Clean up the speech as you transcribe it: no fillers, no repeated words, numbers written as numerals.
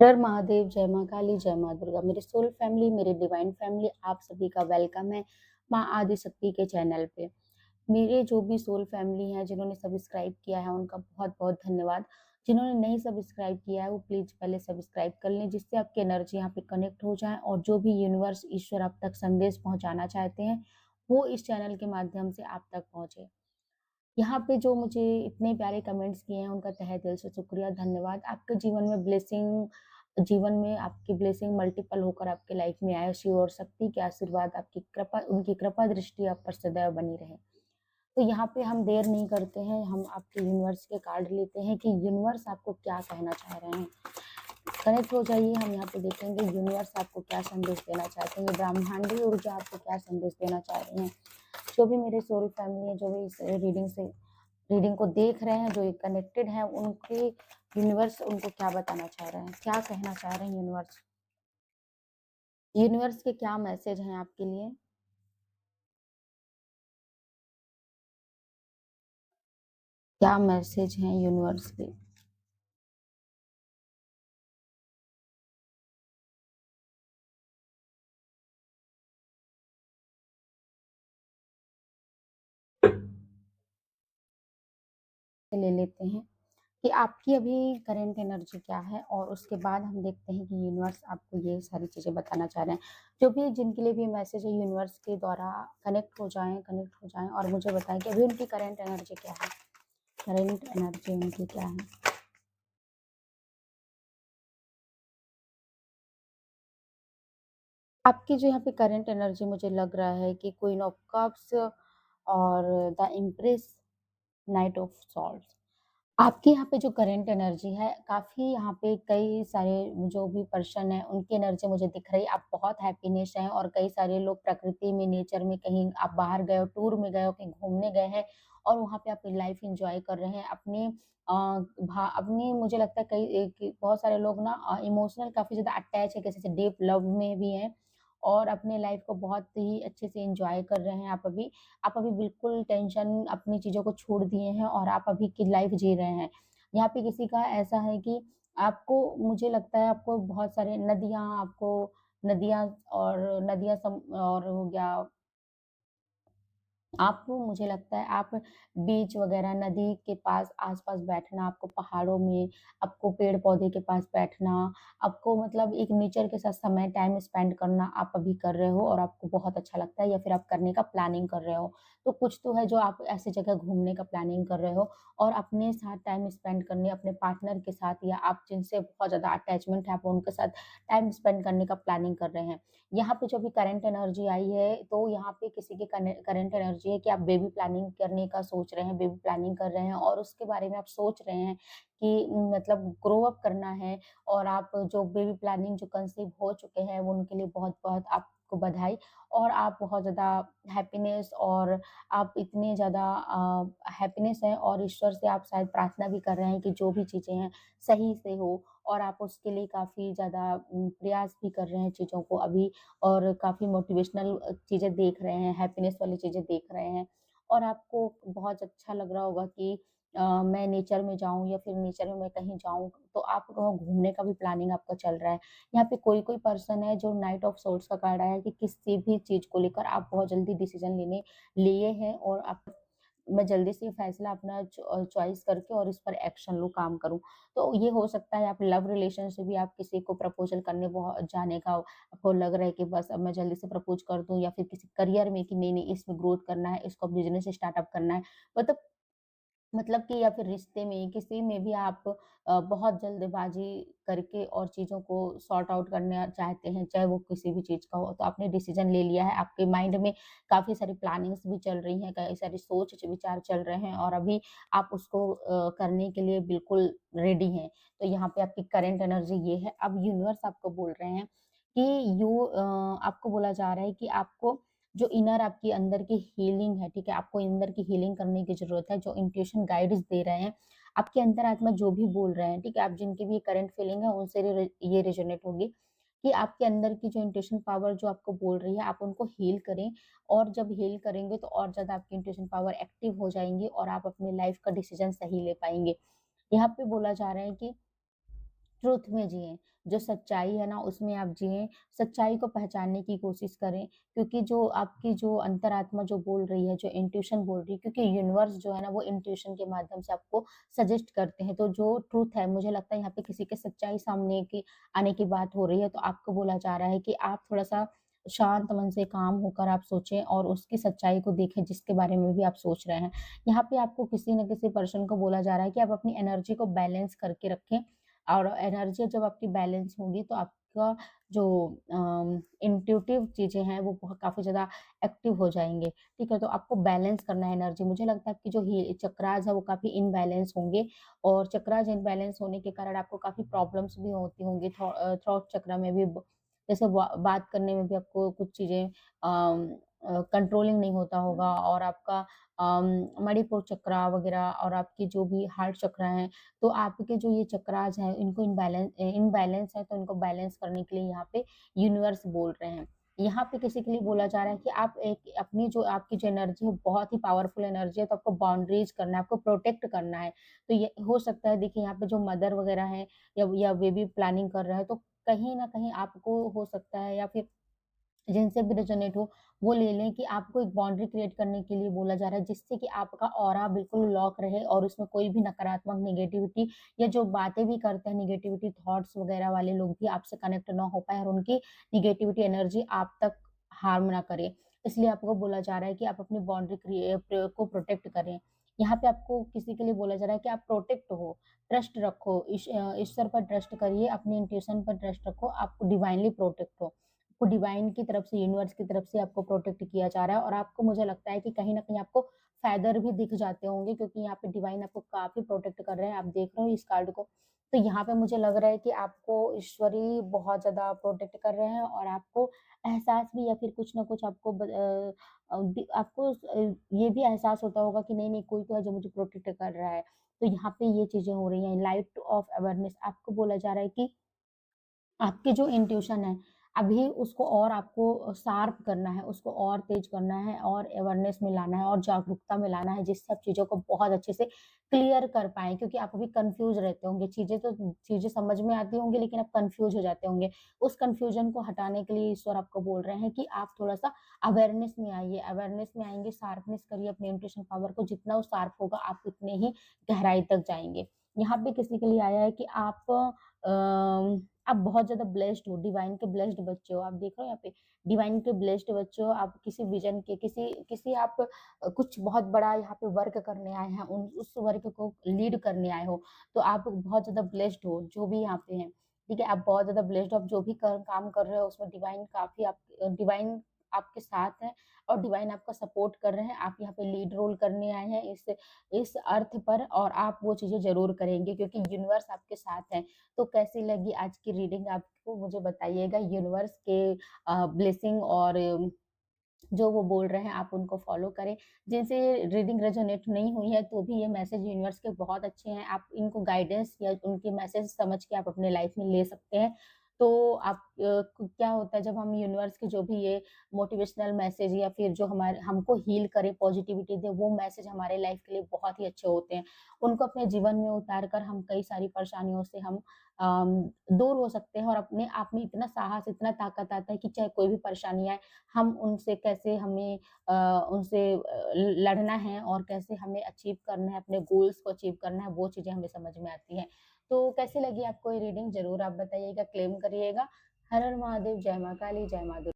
हर महादेव, जय माँ काली, जय माँ दुर्गा। मेरे सोल फैमिली, मेरी डिवाइन फैमिली, आप सभी का वेलकम है माँ आदिशक्ति के चैनल पे। मेरे जो भी सोल फैमिली हैं, जिन्होंने सब्सक्राइब किया है, उनका बहुत-बहुत धन्यवाद। जिन्होंने नहीं सब्सक्राइब किया है, वो प्लीज़ पहले सब्सक्राइब कर लें, जिससे आपकी एनर्जी यहाँ पे कनेक्ट हो जाए और जो भी यूनिवर्स, ईश्वर आप तक संदेश पहुँचाना चाहते हैं, वो इस चैनल के माध्यम से आप तक पहुँचे। यहाँ पे जो मुझे इतने प्यारे कमेंट्स किए हैं, उनका तहे दिल से शुक्रिया, धन्यवाद। आपके जीवन में आपकी ब्लेसिंग मल्टीपल होकर आपकी लाइफ में आए, शिव और शक्ति के आशीर्वाद, आपकी कृपा उनकी कृपा दृष्टि आप पर सदैव बनी रहे। तो यहाँ पे हम देर नहीं करते हैं, हम आपके यूनिवर्स के कार्ड लेते हैं कि यूनिवर्स आपको क्या कहना चाह रहे हैं। कनेक्ट हो जाइए, हम यहाँ पे देखेंगे यूनिवर्स आपको क्या संदेश देना चाहते हैं, ये ब्रह्मांडीय ऊर्जा आपको क्या संदेश देना चाह रही हैं। जो भी मेरे सोल फैमिली है, जो भी इस रीडिंग को देख रहे हैं, जो ये कनेक्टेड हैं, उनके यूनिवर्स उनको क्या बताना चाह रहे हैं, क्या कहना चाह रहे हैं यूनिवर्स। यूनिवर्स के क्या मैसेज हैं आपके लिए? क्या मैसेज हैं यूनिवर्स के? ले लेते हैं कि आपकी अभी करंट एनर्जी क्या है और उसके बाद हम देखते हैं कि यूनिवर्स आपको ये सारी चीज़ें बताना चाह रहे हैं। जो भी जिनके लिए भी मैसेज है यूनिवर्स के द्वारा कनेक्ट हो जाएँ और मुझे बताएँ कि अभी उनकी करंट एनर्जी क्या है? करंट एनर्जी उनकी क्या है? आपकी जो यहाँ पे करंट एनर्जी मुझे लग रहा है कि क्वीन ऑफ कप्स और the empress, night of swords. आपके यहाँ पे जो करंट एनर्जी है, काफ़ी यहाँ पे कई सारे जो भी पर्सन हैं, उनकी एनर्जी मुझे दिख रही है। आप बहुत हैप्पीनेस हैं और कई सारे लोग प्रकृति में, नेचर में कहीं आप बाहर गए हो, टूर में गए हो, कहीं घूमने गए हैं और वहाँ पे आप लाइफ एन्जॉय कर रहे हैं। अपनी मुझे लगता है कि बहुत सारे लोग ना इमोशनल काफ़ी ज़्यादा अटैच है, किसी से डीप लव में भी हैं और अपने लाइफ को बहुत ही अच्छे से एन्जॉय कर रहे हैं आप अभी बिल्कुल टेंशन अपनी चीज़ों को छोड़ दिए हैं और आप अभी की लाइफ जी रहे हैं। यहाँ पे किसी का ऐसा है कि आपको मुझे लगता है आपको बहुत सारे नदियाँ और नदियाँ सम और हो गया आपको मुझे लगता है आप बीच वगैरह नदी के पास आस-पास बैठना, आपको पहाड़ों में, आपको पेड़-पौधे के पास बैठना, आपको मतलब एक नेचर के साथ समय टाइम स्पेंड करना आप अभी कर रहे हो और आपको बहुत अच्छा लगता है या फिर आप करने का प्लानिंग कर रहे हो। तो कुछ तो है जो आप ऐसी जगह घूमने का प्लानिंग कर रहे हो और अपने साथ टाइम स्पेंड करने, अपने पार्टनर के साथ या आप जिनसे बहुत ज़्यादा अटैचमेंट है, आप उनके साथ टाइम स्पेंड करने का प्लानिंग कर रहे हैं। यहाँ पे जो भी करंट एनर्जी आई है, तो यहाँ पे किसी की करंट एनर्जी है कि आप बेबी प्लानिंग करने का सोच रहे हैं, बेबी प्लानिंग कर रहे हैं और उसके बारे में आप सोच रहे हैं कि मतलब ग्रो अप करना है और आप जो बेबी प्लानिंग जो कंसीव हो चुके हैं, वो उनके लिए बहुत-बहुत आपको बधाई और आप बहुत ज़्यादा हैप्पीनेस और आप इतने ज़्यादा हैप्पीनेस है और ईश्वर से आप शायद प्रार्थना भी कर रहे हैं कि जो भी चीज़ें हैं, सही से हो और आप उसके लिए काफ़ी ज़्यादा प्रयास भी कर रहे हैं चीज़ों को अभी और काफ़ी मोटिवेशनल चीज़ें देख रहे हैं, हैप्पीनेस वाली चीज़ें देख रहे हैं और आपको बहुत अच्छा लग रहा होगा कि मैं नेचर में जाऊँ या फिर नेचर में मैं कहीं जाऊँ, तो आप कहीं घूमने का भी प्लानिंग आपका चल रहा है। यहाँ पे कोई-कोई पर्सन है जो नाइट ऑफ सोर्ड्स का कार्ड आया है कि किसी भी चीज़ को लेकर आप बहुत जल्दी डिसीज़न लेने लिए हैं और आप मैं जल्दी से फैसला अपना चॉइस करके और इस पर एक्शन लूँ, काम करूँ। तो ये हो सकता है आप लव रिलेशन से भी आप किसी को प्रपोज़ल करने जाने का आपको लग रहा है कि बस अब मैं जल्दी से प्रपोज़ कर दूँ या फिर किसी करियर में कि नहीं-नहीं इसमें ग्रोथ करना है, इसको बिज़नेस स्टार्टअप करना है। मतलब मतलब कि या फिर रिश्ते में, किसी में भी आप बहुत जल्दबाज़ी करके और चीज़ों को सॉर्ट आउट करना चाहते हैं, चाहे वो किसी भी चीज़ का हो, तो आपने डिसीज़न ले लिया है, आपके माइंड में काफ़ी सारी प्लानिंग्स भी चल रही हैं, कई सारी सोच-विचार चल रहे हैं और अभी आप उसको करने के लिए बिल्कुल रेडी हैं। तो यहाँ पे आपकी करंट एनर्जी ये है। अब यूनिवर्स आपको बोल रहे हैं कि आपको बोला जा रहा है कि आपको जो इनर आपकी अंदर की हीलिंग है, ठीक है? आपको अंदर की हीलिंग करने की ज़रूरत है, जो इंट्यूशन गाइड्स दे रहे हैं, आपकी अंतरात्मा जो भी बोल रहे हैं, ठीक है? आप जिनकी भी करंट फीलिंग है, उनसे ये रेजोनेट होगी कि आपके अंदर की जो इंट्यूशन पावर जो आपको बोल रही है, आप उनको हील करें और जब हील करेंगे, तो और ज़्यादा आपकी इंट्यूशन पावर एक्टिव हो जाएँगी और आप अपनी लाइफ़ का डिसीज़न सही ले पाएँगे। यहाँ पे बोला जा रहा है कि ट्रुथ में जिएँ, जो सच्चाई है ना उसमें आप जिएँ, सच्चाई को पहचानने की कोशिश करें, क्योंकि जो आपकी जो अंतरात्मा जो बोल रही है, जो इंट्यूशन बोल रही है, क्योंकि यूनिवर्स जो है ना वो इंट्यूशन के माध्यम से आपको सजेस्ट करते हैं, तो जो ट्रुथ है मुझे लगता है यहाँ पे किसी के सच्चाई सामने की आने की बात हो रही है, तो आपको बोला जा रहा है कि आप थोड़ा-सा शांत मन से काम होकर आप सोचें और उसकी सच्चाई को देखें जिसके बारे में भी आप सोच रहे हैं। यहाँ पे आपको किसी न किसी पर्सन को बोला जा रहा है कि आप अपनी एनर्जी को बैलेंस करके रखें और एनर्जी जब आपकी बैलेंस होगी तो आपका जो इंट्यूटिव चीज़ें हैं वो काफ़ी ज़्यादा एक्टिव हो जाएँगे, ठीक है? तो आपको बैलेंस करना है एनर्जी। मुझे लगता है आपकी जो ही चक्रास है वो काफ़ी इम्बैलेंस होंगे और चक्रास इम्बैलेंस होने के कारण आपको काफ़ी प्रॉब्लम्स भी होती होंगी थ्रॉट चक्र में भी जैसे बात करने में भी आपको कुछ चीज़ें कंट्रोलिंग नहीं होता होगा और आपका मणिपुर चक्र वगैरह और आपकी जो भी हार्ट चक्र हैं, तो आपके जो ये चक्रास हैं इनको इम्बैलेंस है तो इनको बैलेंस करने के लिए यहाँ पे यूनिवर्स बोल रहे हैं। यहाँ पे किसी के लिए बोला जा रहा है कि आप एक अपनी जो आपकी जो एनर्जी है बहुत ही पावरफुल एनर्जी है तो आपको बाउंड्रीज़ करना है, आपको प्रोटेक्ट करना है। तो ये हो सकता है देखिए यहाँ पे जो मदर वगैरह हैं या बेबी प्लानिंग कर रहा है तो कहीं न कहीं आपको हो सकता है या फिर जिनसे भी रेज़ोनेट हो, वो ले लें कि आपको एक बाउंड्री क्रिएट करने के लिए बोला जा रहा है, जिससे कि आपका ऑरा बिल्कुल लॉक रहे और उसमें कोई भी नकारात्मक नेगेटिविटी या जो बातें भी करते हैं नेगेटिविटी थॉट्स वगैरह वाले लोग भी आपसे कनेक्ट ना हो पाएँ और उनकी नेगेटिविटी एनर्जी आप तक हार्म ना करे। इसलिए आपको बोला जा रहा है कि आप अपनी बाउंड्री को प्रोटेक्ट करें। यहाँ पे आपको किसी के लिए बोला जा रहा है कि आप प्रोटेक्ट हो, ट्रस्ट रखो, ईश्वर पर ट्रस्ट करिए, अपनी इंट्यूशन पर ट्रस्ट रखो, आप डिवाइनली प्रोटेक्ट हो। आपको डिवाइन की तरफ से, यूनिवर्स की तरफ से आपको प्रोटेक्ट किया जा रहा है और आपको मुझे लगता है कि कहीं न कहीं आपको फ़ेदर भी दिख जाते होंगे क्योंकि यहाँ पे डिवाइन आपको काफ़ी प्रोटेक्ट कर रहे हैं। आप देख रहे हो इस कार्ड को। तो यहाँ पे मुझे लग रहा है कि आपको ईश्वर ही बहुत ज़्यादा प्रोटेक्ट कर रहे हैं और आपको एहसास भी या फिर कुछ न कुछ आपको आपको ये भी एहसास होता होगा कि नहीं-नहीं कोई तो है जो मुझे प्रोटेक्ट कर रहा है। तो यहाँ पे ये चीज़ें हो रही हैं। लाइट ऑफ अवेयरनेस आपको बोला जा रहा है कि आपकी जो इंट्यूशन है, अभी उसको और आपको शार्प करना है, उसको और तेज़ करना है और अवेयरनेस में लाना है और जागरूकता में लाना है, जिससे आप चीज़ों को बहुत अच्छे से क्लियर कर पाएँ क्योंकि आप अभी कन्फ्यूज़ रहते होंगे। चीज़ें समझ में आती होंगी लेकिन आप कन्फ्यूज़ हो जाते होंगे। उस कन्फ्यूज़न को हटाने के लिए ईश्वर आपको बोल रहे हैं कि आप थोड़ा-सा अवेयरनेस में आइए। अवेयरनेस में आएँगे, शार्पनेस करिए अपने इंट्यूशन पावर को, जितना वो शार्प होगा, आप उतने ही गहराई तक जाएँगे। यहाँ पे किसी के लिए आया है कि आप बहुत ज़्यादा ब्लेस्ड हो, डिवाइन के ब्लेस्ड बच्चे हो। आप देख रहे हो यहाँ पे डिवाइन के ब्लेस्ड बच्चे हो, आप किसी विज़न के किसी किसी आप कुछ बहुत बड़ा यहाँ पे वर्क करने आए हैं, उन उस वर्क को लीड करने आए हो, तो आप बहुत ज़्यादा ब्लेस्ड हो, जो भी यहाँ पे हैं, ठीक है? आप बहुत ज़्यादा ब्लेस्ड हो, आप जो भी काम कर रहे हो उसमें डिवाइन आपके साथ है और डिवाइन आपका सपोर्ट कर रहे हैं। आप यहाँ पे लीड रोल करने आए हैं इस अर्थ पर और आप वो चीज़ें ज़रूर करेंगे क्योंकि यूनिवर्स आपके साथ है। तो कैसी लगी आज की रीडिंग आपको मुझे बताइएगा। यूनिवर्स के ब्लेसिंग और जो वो बोल रहे हैं आप उनको फ़ॉलो करें। जिनसे रीडिंग रेज़ोनेट नहीं हुई है तो भी ये मैसेज यूनिवर्स के बहुत अच्छे हैं। आप इनको गाइडेंस या उनके मैसेज समझ के आप अपने लाइफ़ में ले सकते हैं। तो क्या होता है जब हम यूनिवर्स के जो भी ये मोटिवेशनल मैसेज या फिर जो हमारे हमको हील करे, पॉज़िटिविटी दे, वो मैसेज हमारे लाइफ़ के लिए बहुत ही अच्छे होते हैं। उनको अपने जीवन में उतार कर हम कई सारी परेशानियों से हम दूर हो सकते हैं और अपने आप में इतना साहस, इतना ताकत आता है कि चाहे कोई भी परेशानी आए, हम उनसे कैसे हमें उनसे लड़ना है और कैसे हमें अचीव करना है, अपने गोल्स को अचीव करना है, वो चीज़ें हमें समझ में आती हैं। तो कैसी लगी आपको ये रीडिंग ज़रूर आप बताइएगा, क्लेम करिएगा। हर हर महादेव, जय माँ काली, जय माँ दुर्गा।